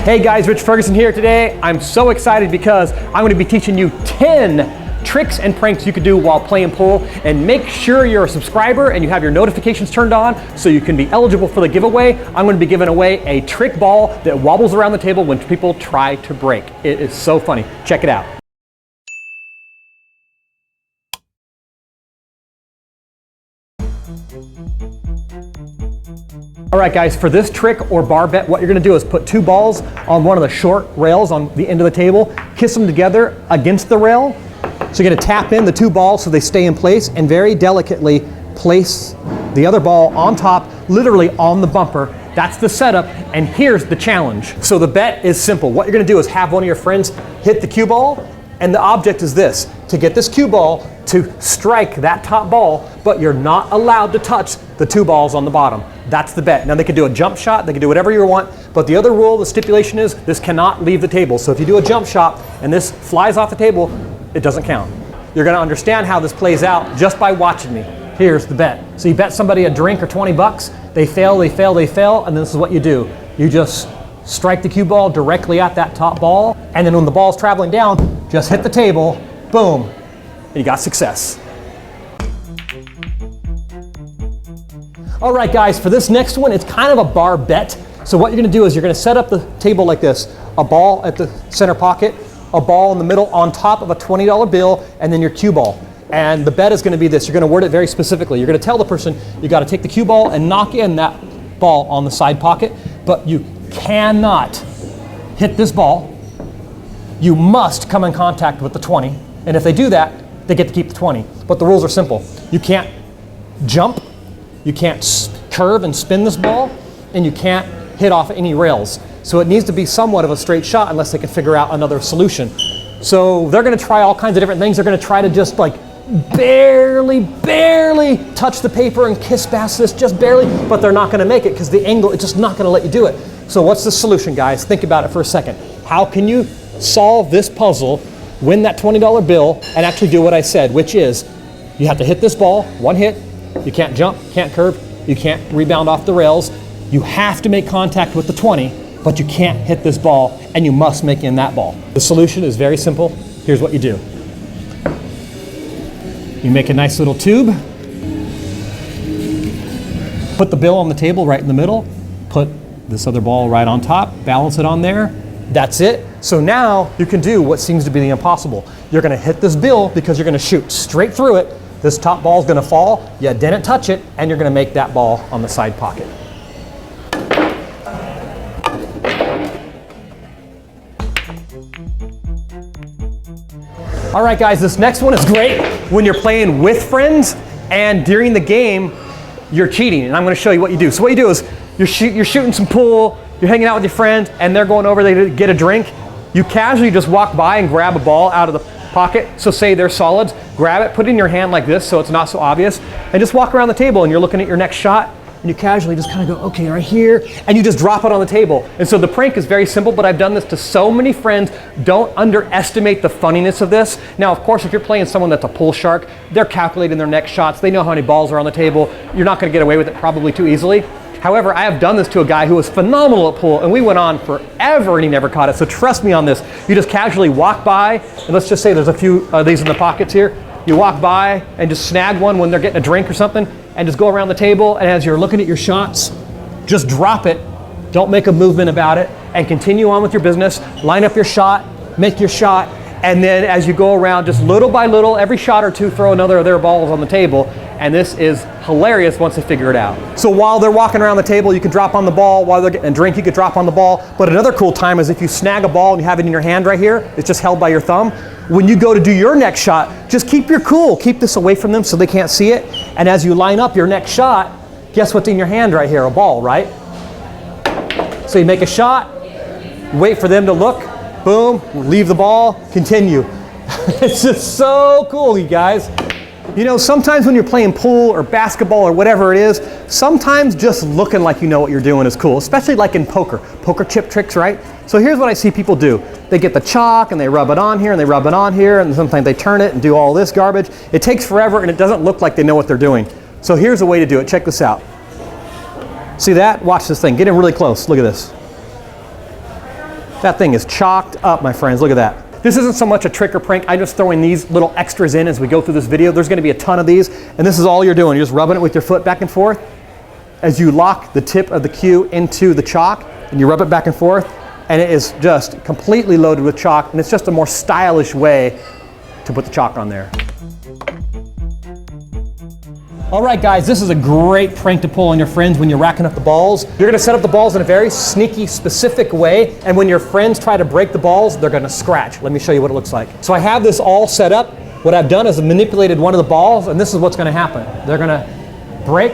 Hey guys, Rich Ferguson here today. I'm so excited because I'm going to be teaching you 10 tricks and pranks you can do while playing pool. And make sure you're a subscriber and you have your notifications turned on so you can be eligible for the giveaway. I'm going to be giving away a trick ball that wobbles around the table when people try to break. It is so funny. Check it out. All right guys, for this trick or bar bet, what you're gonna do is put two balls on one of the short rails on the end of the table, kiss them together against the rail. So you're gonna tap in the two balls so they stay in place and very delicately place the other ball on top, literally on the bumper. That's the setup, and here's the challenge. So the bet is simple. What you're gonna do is have one of your friends hit the cue ball, and the object is this, to get this cue ball to strike that top ball, but you're not allowed to touch the two balls on the bottom. That's the bet. Now they can do a jump shot, they can do whatever you want, but the other rule, the stipulation is this cannot leave the table. So if you do a jump shot and this flies off the table, it doesn't count. You're gonna understand how this plays out just by watching me. Here's the bet. So you bet somebody a drink or 20 bucks, they fail, they fail, they fail, and this is what you do. You just strike the cue ball directly at that top ball, and then when the ball's traveling down, just hit the table, boom, and you got success. All right guys, for this next one, it's kind of a bar bet. So what you're gonna do is you're gonna set up the table like this, a ball at the center pocket, a ball in the middle on top of a $20 bill, and then your cue ball. And the bet is gonna be this, you're gonna word it very specifically. You're gonna tell the person, you gotta take the cue ball and knock in that ball on the side pocket, but you cannot hit this ball. You must come in contact with the 20, and if they do that, they get to keep the 20. But the rules are simple. You can't jump, you can't curve and spin this ball, and you can't hit off any rails. So it needs to be somewhat of a straight shot unless they can figure out another solution. So they're gonna try all kinds of different things. They're gonna try to just like barely touch the paper and kiss past this, just barely, but they're not gonna make it because the angle, it's just not gonna let you do it. So what's the solution, guys? Think about it for a second. How can you solve this puzzle, win that $20 bill, and actually do what I said, which is you have to hit this ball, one hit, you can't jump, can't curve, you can't rebound off the rails, you have to make contact with the 20, but you can't hit this ball, and you must make in that ball. The solution is very simple. Here's what you do. You make a nice little tube, put the bill on the table right in the middle, put this other ball right on top, balance it on there. That's it. So now you can do what seems to be the impossible. You're gonna hit this bill because you're gonna shoot straight through it. This top ball is gonna fall, you didn't touch it, and you're gonna make that ball on the side pocket. All right guys, this next one is great when you're playing with friends and during the game, you're cheating, and I'm gonna show you what you do. So what you do is you're shooting some pool, you're hanging out with your friends, and they're going over there to get a drink. You casually just walk by and grab a ball out of the pocket. So say they're solids, grab it, put it in your hand like this so it's not so obvious, and just walk around the table and you're looking at your next shot, and you casually just kind of go, okay, right here, and you just drop it on the table. And so the prank is very simple, but I've done this to so many friends. Don't underestimate the funniness of this. Now, of course, if you're playing someone that's a pool shark, they're calculating their next shots. They know how many balls are on the table. You're not gonna get away with it probably too easily. However, I have done this to a guy who was phenomenal at pool, and we went on forever and he never caught it. So trust me on this. You just casually walk by, and let's just say there's a few of these in the pockets here. You walk by and just snag one when they're getting a drink or something, and just go around the table, and as you're looking at your shots, just drop it. Don't make a movement about it, and continue on with your business. Line up your shot, make your shot, and then as you go around, just little by little, every shot or two, throw another of their balls on the table. And this is hilarious once they figure it out. So while they're walking around the table, you can drop on the ball. While they're getting a drink, you could drop on the ball. But another cool time is if you snag a ball and you have it in your hand right here, it's just held by your thumb. When you go to do your next shot, just keep your cool. Keep this away from them so they can't see it. And as you line up your next shot, guess what's in your hand right here? A ball, right? So you make a shot, wait for them to look, boom, leave the ball, continue. It's just so cool, you guys. You know, sometimes when you're playing pool or basketball or whatever it is, sometimes just looking like you know what you're doing is cool, especially like in poker chip tricks, right? So here's what I see people do. They get the chalk and they rub it on here and they rub it on here, and sometimes they turn it and do all this garbage. It takes forever and it doesn't look like they know what they're doing. So here's a way to do it. Check this out. See that? Watch this thing. Get in really close. Look at this. That thing is chalked up, my friends. Look at that. This isn't so much a trick or prank. I'm just throwing these little extras in as we go through this video. There's going to be a ton of these, and this is all you're doing. You're just rubbing it with your foot back and forth as you lock the tip of the cue into the chalk, and you rub it back and forth, and it is just completely loaded with chalk, and it's just a more stylish way to put the chalk on there. All right, guys, this is a great prank to pull on your friends when you're racking up the balls. You're gonna set up the balls in a very sneaky, specific way, and when your friends try to break the balls, they're gonna scratch. Let me show you what it looks like. So I have this all set up. What I've done is I've manipulated one of the balls, and this is what's gonna happen. They're gonna break,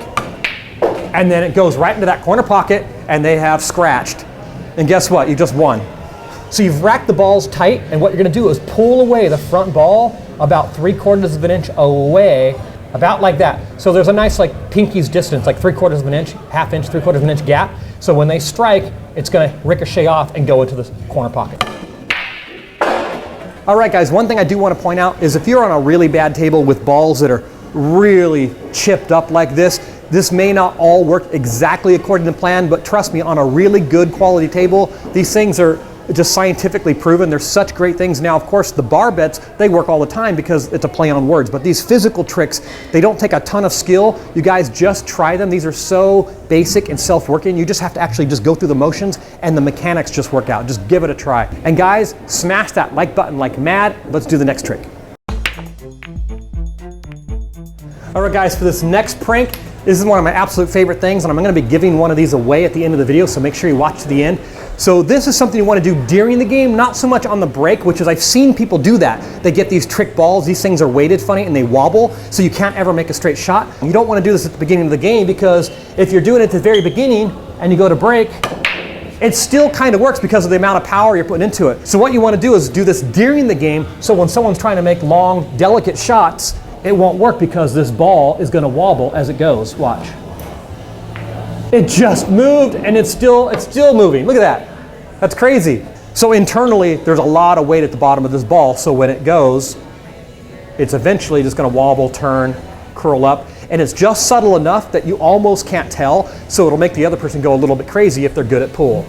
and then it goes right into that corner pocket, and they have scratched. And guess what? You just won. So you've racked the balls tight, and what you're gonna do is pull away the front ball about 3/4 of an inch away, about like that. So there's a nice like pinky's distance, like 3/4 of an inch, half inch, 3/4 of an inch gap. So when they strike, it's gonna ricochet off and go into the corner pocket. All right, guys, one thing I do wanna point out is if you're on a really bad table with balls that are really chipped up like this may not all work exactly according to plan, but trust me, on a really good quality table, these things are just scientifically proven. They're such great things. Now, of course, the bar bets, they work all the time because it's a play on words, but these physical tricks, they don't take a ton of skill. You guys just try them. These are so basic and self-working. You just have to actually just go through the motions and the mechanics just work out. Just give it a try. And guys, smash that like button like mad. Let's do the next trick. All right, guys, for this next prank, this is one of my absolute favorite things, and I'm going to be giving one of these away at the end of the video, so make sure you watch to the end. So this is something you want to do during the game, not so much on the break, which is I've seen people do that. They get these trick balls, these things are weighted funny, and they wobble, so you can't ever make a straight shot. You don't want to do this at the beginning of the game, because if you're doing it at the very beginning and you go to break, it still kind of works because of the amount of power you're putting into it. So what you want to do is do this during the game, so when someone's trying to make long, delicate shots, it won't work because this ball is going to wobble as it goes. Watch. It just moved, and it's still moving. Look at that. That's crazy. So internally, there's a lot of weight at the bottom of this ball, so when it goes, it's eventually just going to wobble, turn, curl up, and it's just subtle enough that you almost can't tell, so it'll make the other person go a little bit crazy if they're good at pool.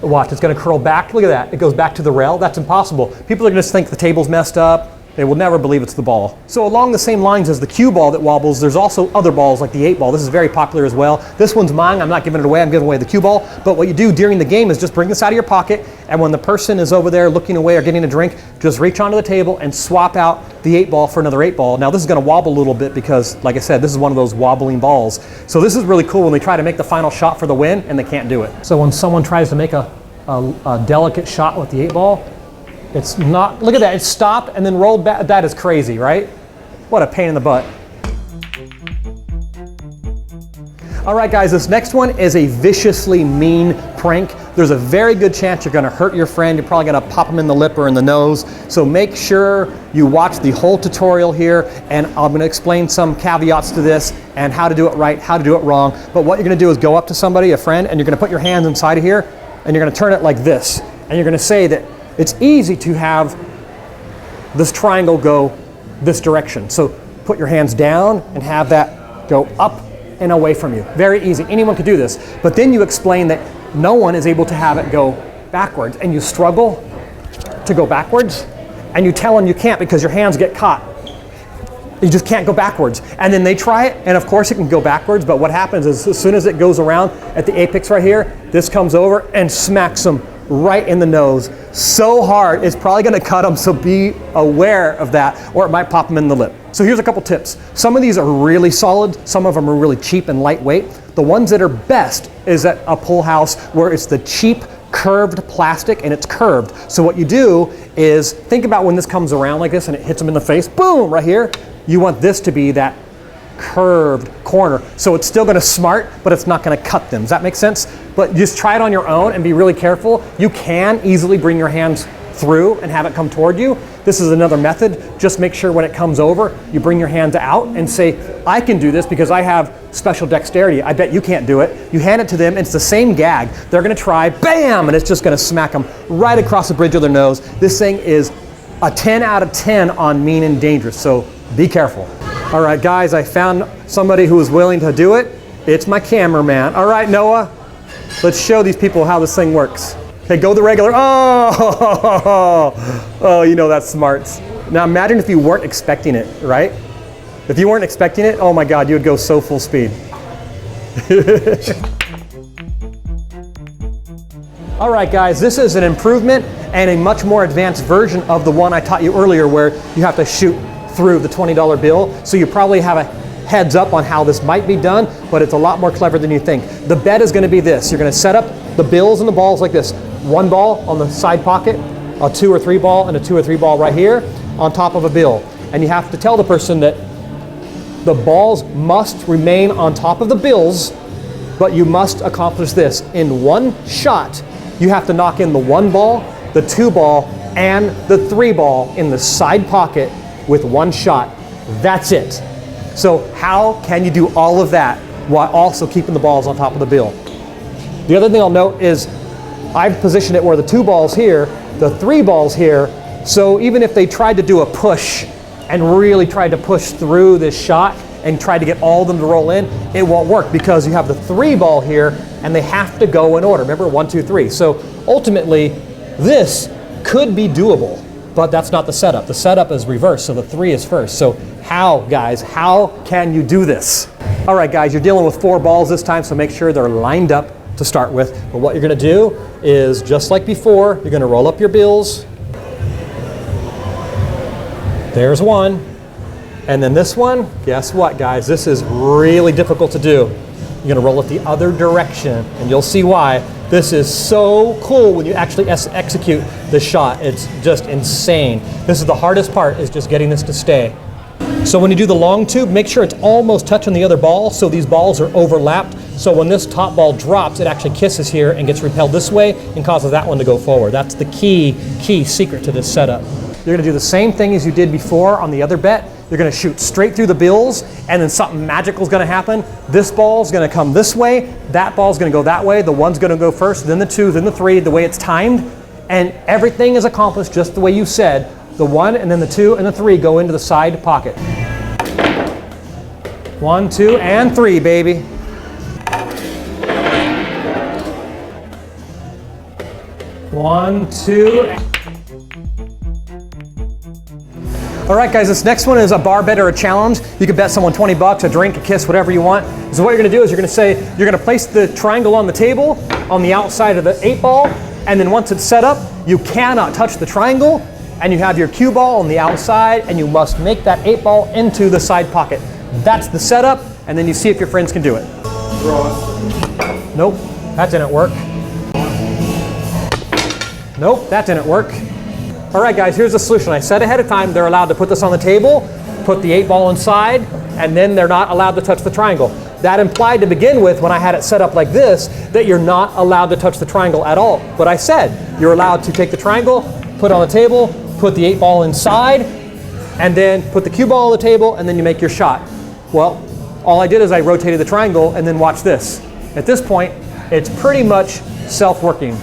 Watch, it's going to curl back. Look at that. It goes back to the rail. That's impossible. People are going to think the table's messed up. They will never believe it's the ball. So along the same lines as the cue ball that wobbles, there's also other balls like the 8-ball. This is very popular as well. This one's mine. I'm not giving it away. I'm giving away the cue ball. But what you do during the game is just bring this out of your pocket, and when the person is over there looking away or getting a drink, just reach onto the table and swap out the 8-ball for another 8-ball. Now this is going to wobble a little bit because, like I said, this is one of those wobbling balls. So this is really cool when they try to make the final shot for the win and they can't do it. So when someone tries to make a delicate shot with the 8-ball, it's not, look at that, it's stopped and then rolled back. That is crazy, right? What a pain in the butt. All right, guys, this next one is a viciously mean prank. There's a very good chance you're gonna hurt your friend. You're probably gonna pop them in the lip or in the nose. So make sure you watch the whole tutorial here, and I'm gonna explain some caveats to this and how to do it right, how to do it wrong. But what you're gonna do is go up to somebody, a friend, and you're gonna put your hands inside of here, and you're gonna turn it like this. And you're gonna say that it's easy to have this triangle go this direction. So put your hands down and have that go up and away from you. Very easy. Anyone could do this. But then you explain that no one is able to have it go backwards, and you struggle to go backwards, and you tell them you can't because your hands get caught. You just can't go backwards. And then they try it, and of course it can go backwards, but what happens is as soon as it goes around at the apex right here, this comes over and smacks them right in the nose so hard it's probably going to cut them, so be aware of that, or it might pop them in the lip. So here's a couple tips. Some of these are really solid, some of them are really cheap and lightweight. The ones that are best is at a pool house where it's the cheap curved plastic and it's curved. So what you do is think about when this comes around like this and it hits them in the face, boom, right here. You want this to be that curved corner. So it's still gonna smart, but it's not gonna cut them. Does that make sense? But just try it on your own and be really careful. You can easily bring your hands through and have it come toward you. This is another method. Just make sure when it comes over, you bring your hands out and say, I can do this because I have special dexterity. I bet you can't do it. You hand it to them, and it's the same gag. They're gonna try, bam, and it's just gonna smack them right across the bridge of their nose. This thing is a 10 out of 10 on mean and dangerous, so be careful. All right, guys, I found somebody who is willing to do it. It's my cameraman. All right, Noah, let's show these people how this thing works. Okay, go the regular. Oh, oh, you know that's smart. Now imagine if you weren't expecting it, right? If you weren't expecting it, oh my God, you would go so full speed. All right, guys, this is an improvement and a much more advanced version of the one I taught you earlier where you have to shoot through the $20 bill. So you probably have a heads up on how this might be done, but it's a lot more clever than you think. The bet is gonna be this. You're gonna set up the bills and the balls like this. One ball on the side pocket, a 2 or 3 ball, and a 2 or 3 ball right here on top of a bill. And you have to tell the person that the balls must remain on top of the bills, but you must accomplish this. In one shot, you have to knock in the 1 ball, the 2 ball, and the 3 ball in the side pocket with 1 shot. That's it. So how can you do all of that while also keeping the balls on top of the bill? The other thing I'll note is I've positioned it where the 2 balls here, the 3 balls here, so even if they tried to do a push and really tried to push through this shot and tried to get all of them to roll in, it won't work because you have the 3 ball here and they have to go in order. Remember, 1, 2, 3. So ultimately, this could be doable, but that's not the setup. The setup is reversed, so the 3 is first. So how, guys, how can you do this? All right, guys, you're dealing with 4 balls this time, so make sure they're lined up to start with. But what you're gonna do is, just like before, you're gonna roll up your bills. There's 1. And then this one, guess what, guys? This is really difficult to do. You're gonna roll it the other direction, and you'll see why. This is so cool when you actually execute the shot. It's just insane. This is the hardest part, is just getting this to stay. So when you do the long tube, make sure it's almost touching the other ball so these balls are overlapped. So when this top ball drops, it actually kisses here and gets repelled this way and causes that one to go forward. That's the key secret to this setup. You're gonna do the same thing as you did before on the other bet. You're gonna shoot straight through the bills, and then something magical is gonna happen. This ball's gonna come this way, that ball's gonna go that way, the 1's gonna go first, then the 2, then the 3, the way it's timed, and everything is accomplished just the way you said. The 1 and then the 2 and the 3 go into the side pocket. 1, 2, and 3, baby. One, 2. All right, guys, this next one is a bar bet or a challenge. You can bet someone 20 bucks, a drink, a kiss, whatever you want. So what you're gonna do is you're gonna place the triangle on the table on the outside of the 8 ball, and then once it's set up, you cannot touch the triangle, and you have your cue ball on the outside, and you must make that 8 ball into the side pocket. That's the setup, and then you see if your friends can do it. Nope, that didn't work. Nope, that didn't work. All right, guys, here's the solution. I said ahead of time they're allowed to put this on the table, put the 8 ball inside, and then they're not allowed to touch the triangle. That implied to begin with, when I had it set up like this, that you're not allowed to touch the triangle at all. But I said you're allowed to take the triangle, put it on the table, put the 8 ball inside, and then put the cue ball on the table, and then you make your shot. Well, all I did is I rotated the triangle, and then watch this. At this point, it's pretty much self-working.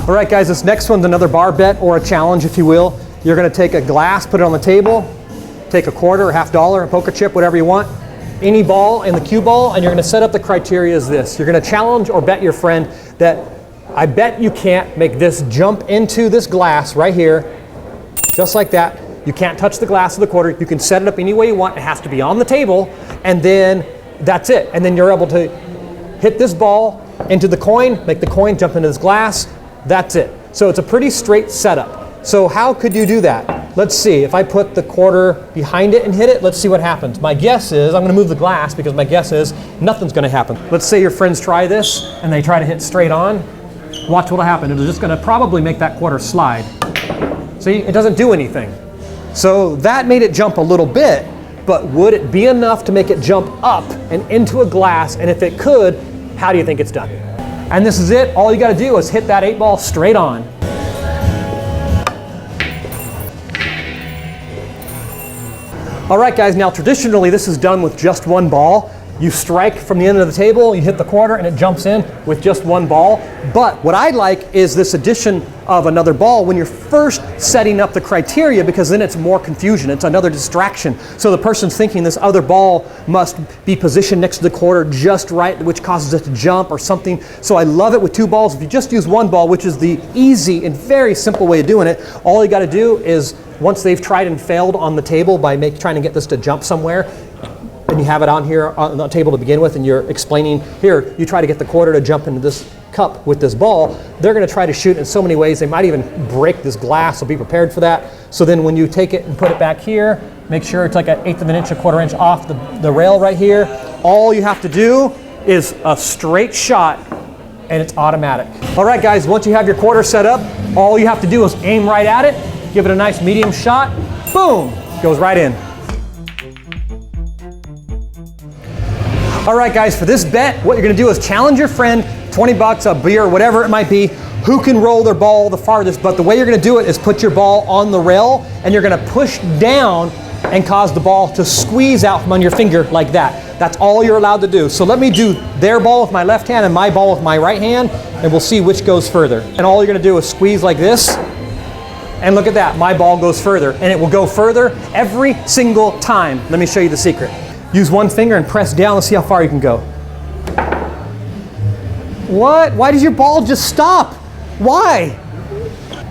All right, guys, this next one's another bar bet or a challenge, if you will. You're gonna take a glass, put it on the table, take a quarter or $50, a poker chip, whatever you want, any ball in the cue ball, and you're gonna set up the criteria as this. You're gonna challenge or bet your friend that I bet you can't make this jump into this glass right here, just like that. You can't touch the glass of the quarter. You can set it up any way you want. It has to be on the table, and then that's it. And then you're able to hit this ball into the coin, make the coin jump into this glass. That's it. So it's a pretty straight setup. So how could you do that? Let's see. If I put the quarter behind it and hit it, let's see what happens. My guess is, I'm going to move the glass because my guess is nothing's going to happen. Let's say your friends try this and they try to hit straight on. Watch what'll happen. It's just going to probably make that quarter slide. See, it doesn't do anything. So that made it jump a little bit, but would it be enough to make it jump up and into a glass? And if it could, how do you think it's done? And this is it. All you got to do is hit that 8 ball straight on. All right, guys, now traditionally this is done with just 1 ball. You strike from the end of the table, you hit the quarter, and it jumps in with just one ball. But what I like is this addition of another ball when you're first setting up the criteria, because then it's more confusion. It's another distraction. So the person's thinking this other ball must be positioned next to the quarter just right, which causes it to jump or something. So I love it with 2 balls. If you just use 1 ball, which is the easy and very simple way of doing it, all you got to do is, once they've tried and failed on the table by trying to get this to jump somewhere, and you have it on here on the table to begin with, and you're explaining, here, you try to get the quarter to jump into this cup with this ball, they're going to try to shoot in so many ways. They might even break this glass, so be prepared for that. So then when you take it and put it back here, make sure it's like an 1/8 of an inch, a 1/4 inch off the rail right here. All you have to do is a straight shot, and it's automatic. All right, guys, once you have your quarter set up, all you have to do is aim right at it, give it a nice medium shot, boom, goes right in. All right, guys, for this bet, what you're gonna do is challenge your friend, 20 bucks, a beer, whatever it might be, who can roll their ball the farthest. But the way you're gonna do it is put your ball on the rail, and you're gonna push down and cause the ball to squeeze out from on your finger like that. That's all you're allowed to do. So let me do their ball with my left hand and my ball with my right hand, and we'll see which goes further. And all you're gonna do is squeeze like this, and look at that, my ball goes further, and it will go further every single time. Let me show you the secret. Use one finger and press down. Let's see how far you can go. What? Why does your ball just stop? Why?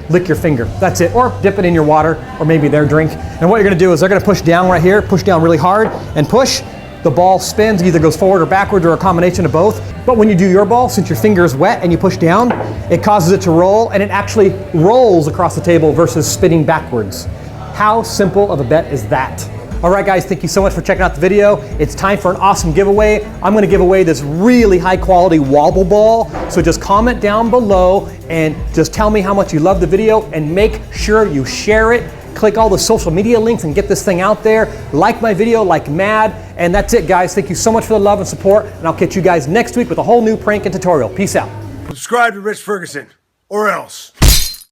Lick your finger. That's it. Or dip it in your water, or maybe their drink. And what you're going to do is they're going to push down right here, push down really hard, and push. The ball spins, either goes forward or backwards, or a combination of both. But when you do your ball, since your finger is wet and you push down, it causes it to roll, and it actually rolls across the table versus spinning backwards. How simple of a bet is that? All right, guys, thank you so much for checking out the video. It's time for an awesome giveaway. I'm gonna give away this really high quality wobble ball. So just comment down below and just tell me how much you love the video, and make sure you share it. Click all the social media links and get this thing out there. Like my video like mad. And that's it, guys. Thank you so much for the love and support, and I'll catch you guys next week with a whole new prank and tutorial. Peace out. Subscribe to Rich Ferguson, or else.